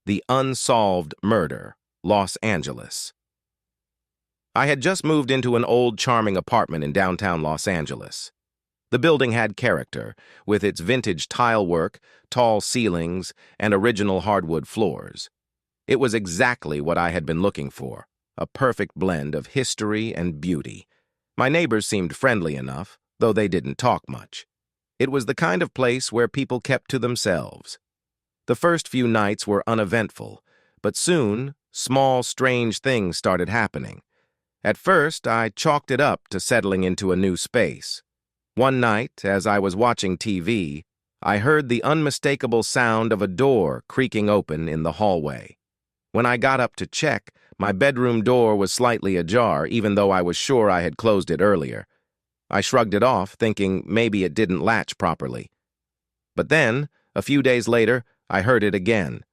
The Unsolved Murder, Los Angeles. I had just moved into an old, charming apartment in downtown Los Angeles. The building had character, with its vintage tile work, tall ceilings, and original hardwood floors. It was exactly what I had been looking for, a perfect blend of history and beauty. My neighbors seemed friendly enough, though they didn't talk much. It was the kind of place where people kept to themselves. The first few nights were uneventful, but soon, small, strange things started happening. At first, I chalked it up to settling into a new space. One night, as I was watching TV, I heard the unmistakable sound of a door creaking open in the hallway. When I got up to check, my bedroom door was slightly ajar, even though I was sure I had closed it earlier. I shrugged it off, thinking maybe it didn't latch properly. But then, a few days later, I heard it again,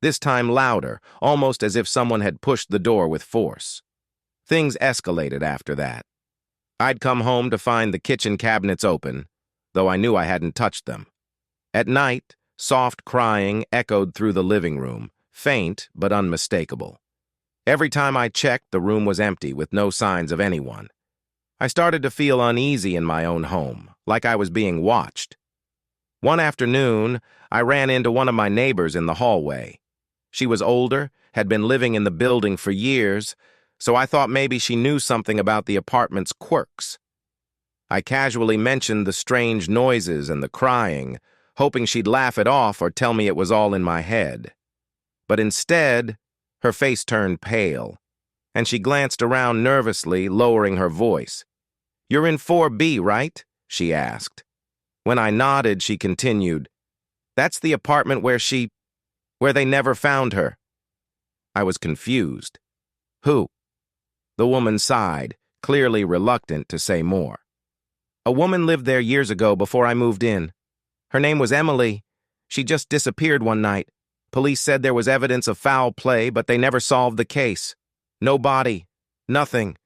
this time louder, almost as if someone had pushed the door with force. Things escalated after that. I'd come home to find the kitchen cabinets open, though I knew I hadn't touched them. At night, soft crying echoed through the living room, faint but unmistakable. Every time I checked, the room was empty with no signs of anyone. I started to feel uneasy in my own home, like I was being watched. One afternoon, I ran into one of my neighbors in the hallway. She was older, had been living in the building for years, so I thought maybe she knew something about the apartment's quirks. I casually mentioned the strange noises and the crying, hoping she'd laugh it off or tell me it was all in my head. But instead, her face turned pale, and she glanced around nervously, lowering her voice. "You're in 4B, right?" she asked. When I nodded, she continued, "That's the apartment where they never found her." I was confused. "Who?" The woman sighed, clearly reluctant to say more. "A woman lived there years ago before I moved in. Her name was Emily. She just disappeared one night. Police said there was evidence of foul play, but they never solved the case. No body. Nothing.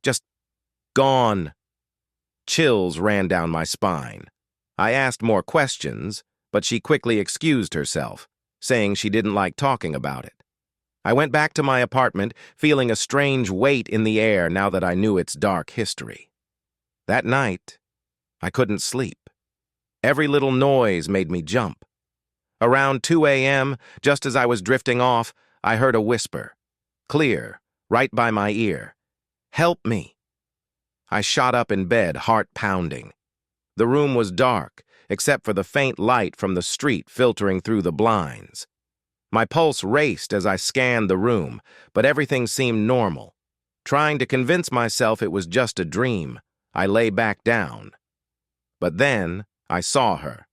Just gone." Chills ran down my spine. I asked more questions, but she quickly excused herself, saying she didn't like talking about it. I went back to my apartment, feeling a strange weight in the air now that I knew its dark history. That night, I couldn't sleep. Every little noise made me jump. Around 2 a.m., just as I was drifting off, I heard a whisper. Clear, right by my ear. "Help me." I shot up in bed, heart pounding. The room was dark, except for the faint light from the street filtering through the blinds. My pulse raced as I scanned the room, but everything seemed normal. Trying to convince myself it was just a dream, I lay back down. But then, I saw her.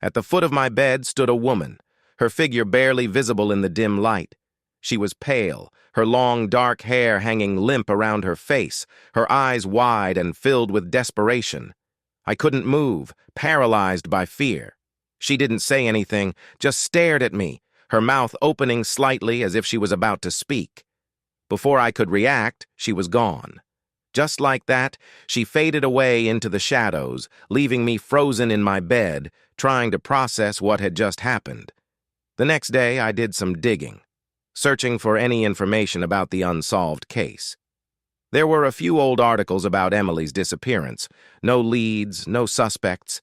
At the foot of my bed stood a woman, her figure barely visible in the dim light. She was pale, her long dark hair hanging limp around her face, her eyes wide and filled with desperation. I couldn't move, paralyzed by fear. She didn't say anything, just stared at me, her mouth opening slightly as if she was about to speak. Before I could react, she was gone. Just like that, she faded away into the shadows, leaving me frozen in my bed, trying to process what had just happened. The next day, I did some digging, searching for any information about the unsolved case. There were a few old articles about Emily's disappearance. No leads, no suspects.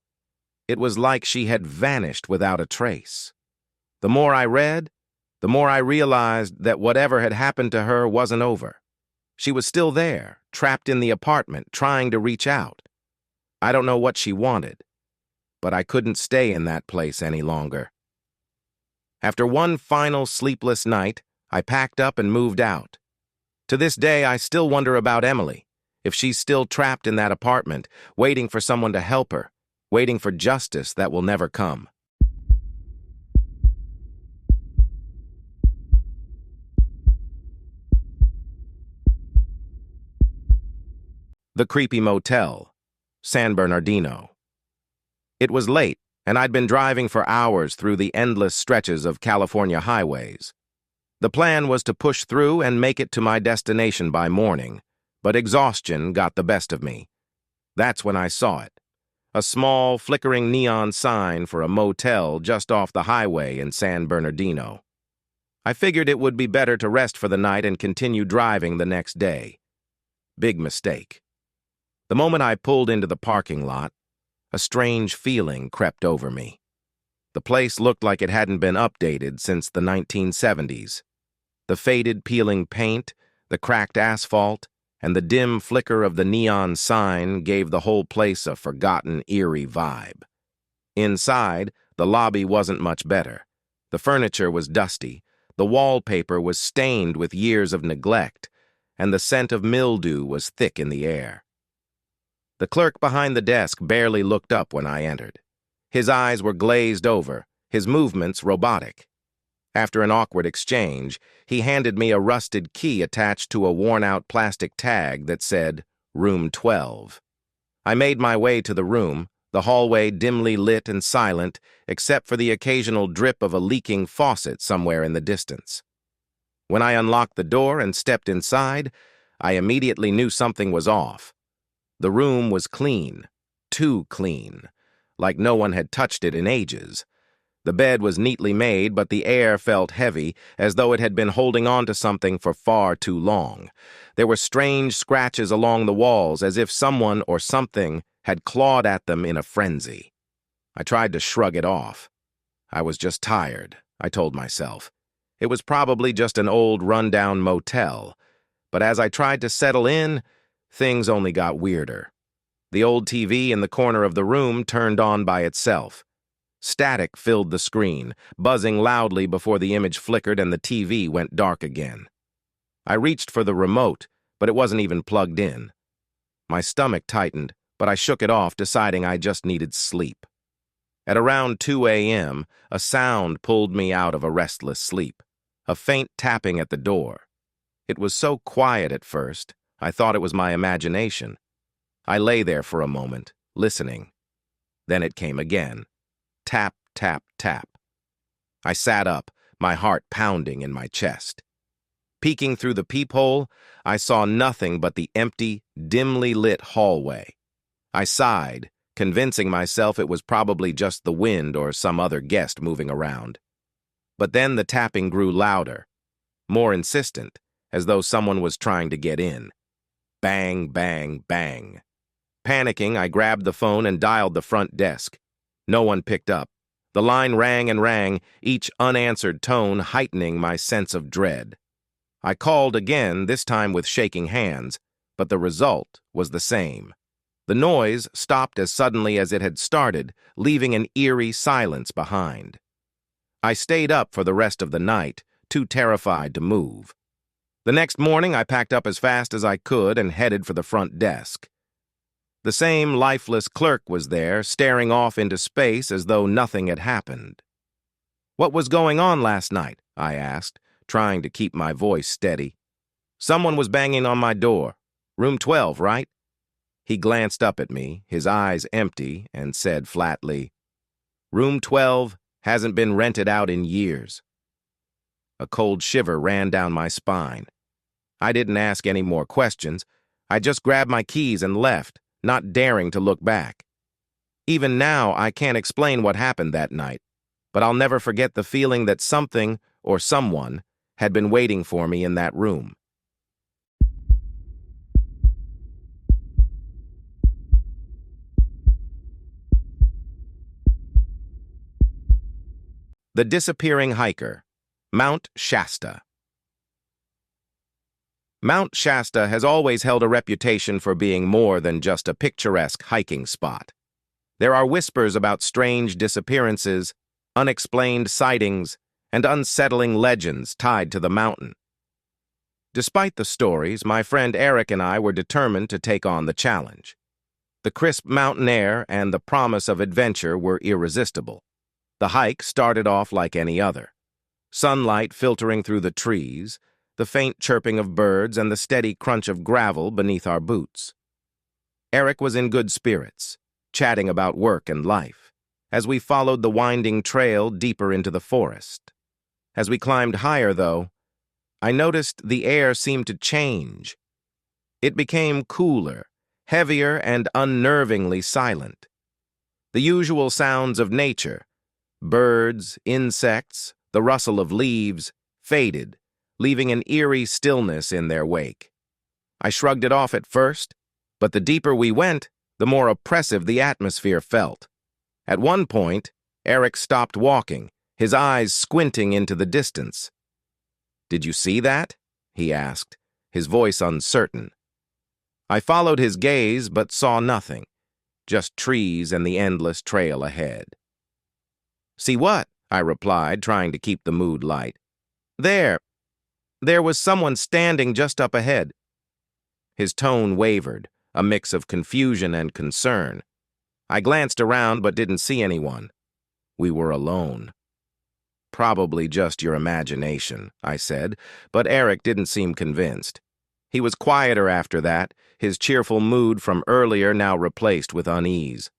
It was like she had vanished without a trace. The more I read, the more I realized that whatever had happened to her wasn't over. She was still there, trapped in the apartment, trying to reach out. I don't know what she wanted, but I couldn't stay in that place any longer. After one final sleepless night, I packed up and moved out. To this day, I still wonder about Emily, if she's still trapped in that apartment, waiting for someone to help her, waiting for justice that will never come. The Creepy Motel, San Bernardino. It was late, and I'd been driving for hours through the endless stretches of California highways. The plan was to push through and make it to my destination by morning, but exhaustion got the best of me. That's when I saw it. A small, flickering neon sign for a motel just off the highway in San Bernardino. I figured it would be better to rest for the night and continue driving the next day. Big mistake. The moment I pulled into the parking lot, a strange feeling crept over me. The place looked like it hadn't been updated since the 1970s. The faded, peeling paint, the cracked asphalt, and the dim flicker of the neon sign gave the whole place a forgotten, eerie vibe. Inside, the lobby wasn't much better. The furniture was dusty, the wallpaper was stained with years of neglect, and the scent of mildew was thick in the air. The clerk behind the desk barely looked up when I entered. His eyes were glazed over, his movements robotic. After an awkward exchange, he handed me a rusted key attached to a worn-out plastic tag that said, Room 12. I made my way to the room, the hallway dimly lit and silent, except for the occasional drip of a leaking faucet somewhere in the distance. When I unlocked the door and stepped inside, I immediately knew something was off. The room was clean, too clean, like no one had touched it in ages. The bed was neatly made, but the air felt heavy, as though it had been holding on to something for far too long. There were strange scratches along the walls, as if someone or something had clawed at them in a frenzy. I tried to shrug it off. I was just tired, I told myself. It was probably just an old run-down motel. But as I tried to settle in, things only got weirder. The old TV in the corner of the room turned on by itself. Static filled the screen, buzzing loudly before the image flickered and the TV went dark again. I reached for the remote, but it wasn't even plugged in. My stomach tightened, but I shook it off, deciding I just needed sleep. At around 2 a.m., a sound pulled me out of a restless sleep, a faint tapping at the door. It was so quiet at first, I thought it was my imagination. I lay there for a moment, listening. Then it came again. Tap, tap, tap. I sat up, my heart pounding in my chest. Peeking through the peephole, I saw nothing but the empty, dimly lit hallway. I sighed, convincing myself it was probably just the wind or some other guest moving around. But then the tapping grew louder, more insistent, as though someone was trying to get in. Bang, bang, bang. Panicking, I grabbed the phone and dialed the front desk. No one picked up. The line rang and rang, each unanswered tone heightening my sense of dread. I called again, this time with shaking hands, but the result was the same. The noise stopped as suddenly as it had started, leaving an eerie silence behind. I stayed up for the rest of the night, too terrified to move. The next morning, I packed up as fast as I could and headed for the front desk. The same lifeless clerk was there, staring off into space as though nothing had happened. "What was going on last night?" I asked, trying to keep my voice steady. "Someone was banging on my door. Room 12, right?" He glanced up at me, his eyes empty, and said flatly, "Room 12 hasn't been rented out in years." A cold shiver ran down my spine. I didn't ask any more questions. I just grabbed my keys and left, not daring to look back. Even now, I can't explain what happened that night, but I'll never forget the feeling that something or someone had been waiting for me in that room. The Disappearing Hiker, Mount Shasta. Mount Shasta has always held a reputation for being more than just a picturesque hiking spot. There are whispers about strange disappearances, unexplained sightings, and unsettling legends tied to the mountain. Despite the stories, my friend Eric and I were determined to take on the challenge. The crisp mountain air and the promise of adventure were irresistible. The hike started off like any other. Sunlight filtering through the trees, the faint chirping of birds, and the steady crunch of gravel beneath our boots. Eric was in good spirits, chatting about work and life, as we followed the winding trail deeper into the forest. As we climbed higher, though, I noticed the air seemed to change. It became cooler, heavier, and unnervingly silent. The usual sounds of nature, birds, insects, the rustle of leaves, faded, leaving an eerie stillness in their wake. I shrugged it off at first, but the deeper we went, the more oppressive the atmosphere felt. At one point, Eric stopped walking, his eyes squinting into the distance. "Did you see that?" he asked, his voice uncertain. I followed his gaze but saw nothing, just trees and the endless trail ahead. "See what?" I replied, trying to keep the mood light. There was someone standing just up ahead." His tone wavered, a mix of confusion and concern. I glanced around but didn't see anyone. We were alone. "Probably just your imagination," I said, but Eric didn't seem convinced. He was quieter after that, his cheerful mood from earlier now replaced with unease.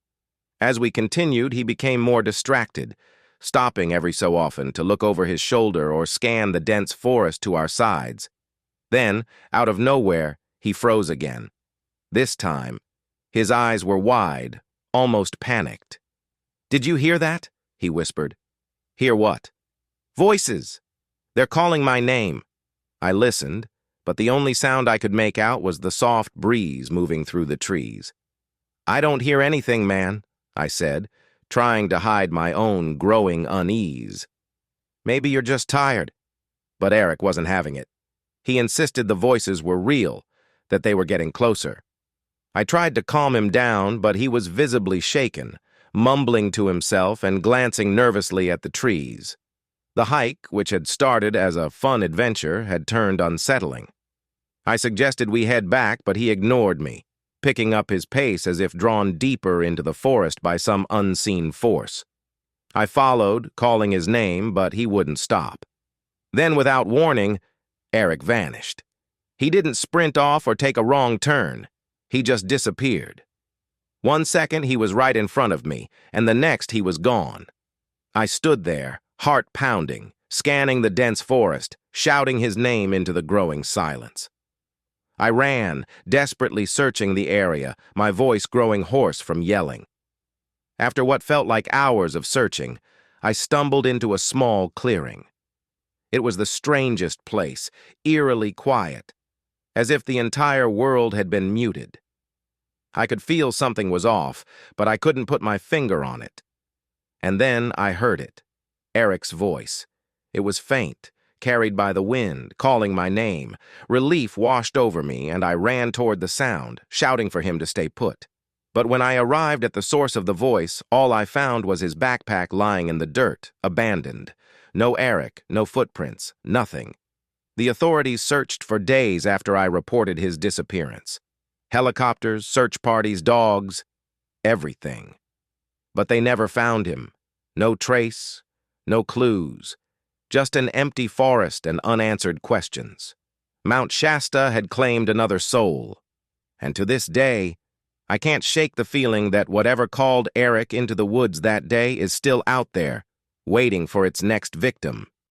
As we continued, he became more distracted, stopping every so often to look over his shoulder or scan the dense forest to our sides. Then, out of nowhere, he froze again. This time, his eyes were wide, almost panicked. "Did you hear that?" he whispered. "Hear what?" "Voices. They're calling my name." I listened, but the only sound I could make out was the soft breeze moving through the trees. "I don't hear anything, man," I said, trying to hide my own growing unease. "Maybe you're just tired." But Eric wasn't having it. He insisted the voices were real, that they were getting closer. I tried to calm him down, but he was visibly shaken, mumbling to himself and glancing nervously at the trees. The hike, which had started as a fun adventure, had turned unsettling. I suggested we head back, but he ignored me, picking up his pace as if drawn deeper into the forest by some unseen force. I followed, calling his name, but he wouldn't stop. Then, without warning, Eric vanished. He didn't sprint off or take a wrong turn. He just disappeared. 1 second he was right in front of me, and the next he was gone. I stood there, heart pounding, scanning the dense forest, shouting his name into the growing silence. I ran, desperately searching the area, my voice growing hoarse from yelling. After what felt like hours of searching, I stumbled into a small clearing. It was the strangest place, eerily quiet, as if the entire world had been muted. I could feel something was off, but I couldn't put my finger on it. And then I heard it, Eric's voice. It was faint, carried by the wind, calling my name. Relief washed over me, and I ran toward the sound, shouting for him to stay put. But when I arrived at the source of the voice, all I found was his backpack lying in the dirt, abandoned. No Eric, no footprints, nothing. The authorities searched for days after I reported his disappearance. Helicopters, search parties, dogs, everything. But they never found him. No trace, no clues. Just an empty forest and unanswered questions. Mount Shasta had claimed another soul. And to this day, I can't shake the feeling that whatever called Eric into the woods that day is still out there, waiting for its next victim.